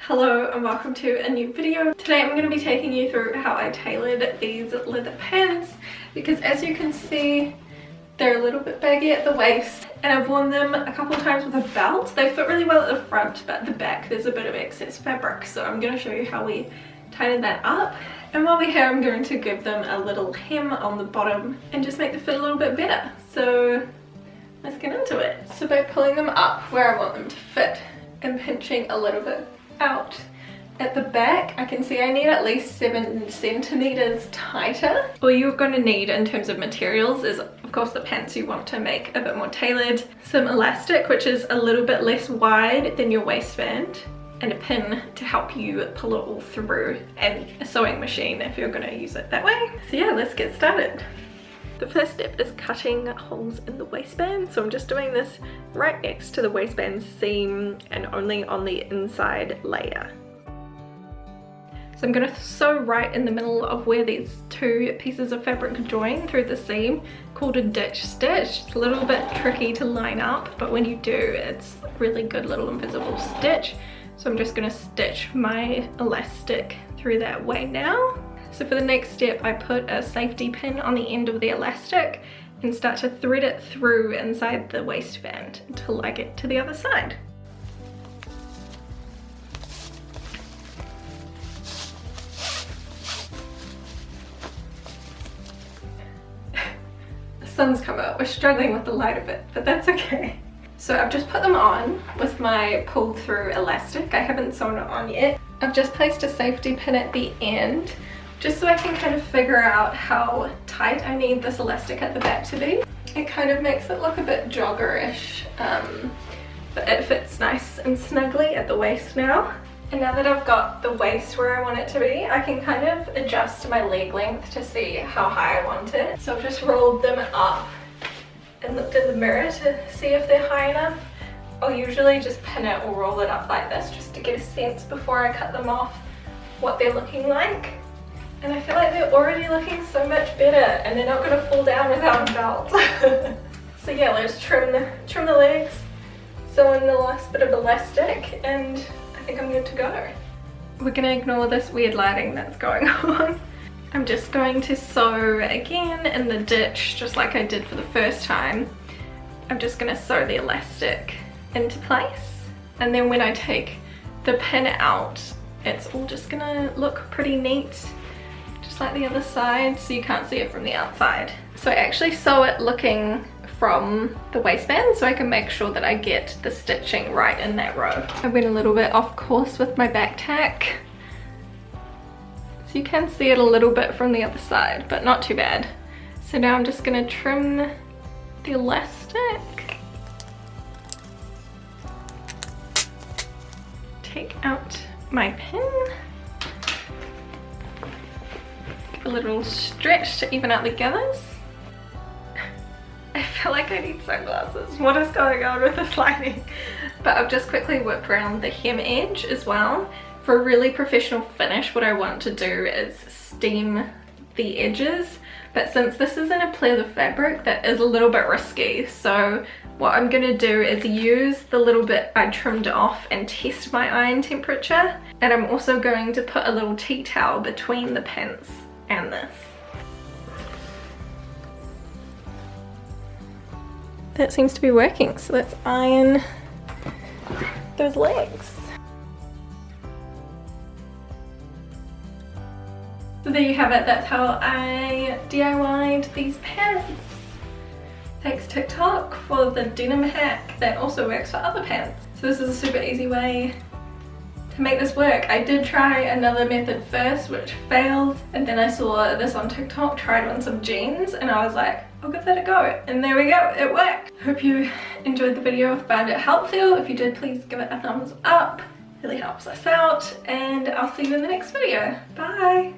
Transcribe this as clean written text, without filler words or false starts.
Hello and welcome to a new video. Today I'm going to be taking you through how I tailored these leather pants because as you can see they're a little bit baggy at the waist and I've worn them a couple of times with a belt. They fit really well at the front but at the back there's a bit of excess fabric, so I'm going to show you how we tighten that up. And while we're here I'm going to give them a little hem on the bottom and just make the fit a little bit better. So let's get into it. So by pulling them up where I want them to fit and pinching a little bit out at the back, I can see I need at least 7 centimeters tighter. All you're going to need in terms of materials is of course the pants you want to make a bit more tailored, some elastic which is a little bit less wide than your waistband, and a pin to help you pull it all through, and a sewing machine if you're going to use it that way. So yeah, let's get started. The first step is cutting holes in the waistband. So I'm just doing this right next to the waistband seam and only on the inside layer. So I'm going to sew right in the middle of where these two pieces of fabric join through the seam, called a ditch stitch. It's a little bit tricky to line up, but when you do, it's a really good little invisible stitch. So I'm just going to stitch my elastic through that way now. So for the next step, I put a safety pin on the end of the elastic and start to thread it through inside the waistband until I get to the other side. The sun's come out. We're struggling with the light a bit, but that's okay. So I've just put them on with my pulled through elastic. I haven't sewn it on yet. I've just placed a safety pin at the end, just so I can kind of figure out how tight I need this elastic at the back to be. It kind of makes it look a bit jogger-ish, but it fits nice and snugly at the waist now. And now that I've got the waist where I want it to be, I can kind of adjust my leg length to see how high I want it. So I've just rolled them up and looked in the mirror to see if they're high enough. I'll usually just pin it or roll it up like this just to get a sense before I cut them off what they're looking like. And I feel like they're already looking so much better and they're not going to fall down without a belt. So yeah, let's trim the legs, sew in the last bit of elastic, and I think I'm good to go. We're going to ignore this weird lighting that's going on. I'm just going to sew again in the ditch just like I did for the first time. I'm just going to sew the elastic into place, and then when I take the pin out it's all just going to look pretty neat, just like the other side, so you can't see it from the outside. So I actually sew it looking from the waistband so I can make sure that I get the stitching right in that row. I went a little bit off course with my back tack, so you can see it a little bit from the other side, but not too bad. So now I'm just going to trim the elastic, take out my pin, a little stretch to even out the gathers. I feel like I need sunglasses. What is going on with this lighting? But I've just quickly worked around the hem edge as well. For a really professional finish, what I want to do is steam the edges, but since this is in a pleather fabric, that is a little bit risky. So what I'm going to do is use the little bit I trimmed off and test my iron temperature, and I'm also going to put a little tea towel between the pants and this. That seems to be working, so let's iron those legs. So there you have it, that's how I DIY'd these pants. Thanks TikTok for the denim hack that also works for other pants. So this is a super easy way to make this work. I did try another method first which failed, and then I saw this on TikTok, tried on some jeans, and I was like, I'll give that a go, and there we go, it worked. Hope you enjoyed the video, found it helpful. If you did, please give it a thumbs up, it really helps us out, and I'll see you in the next video. Bye!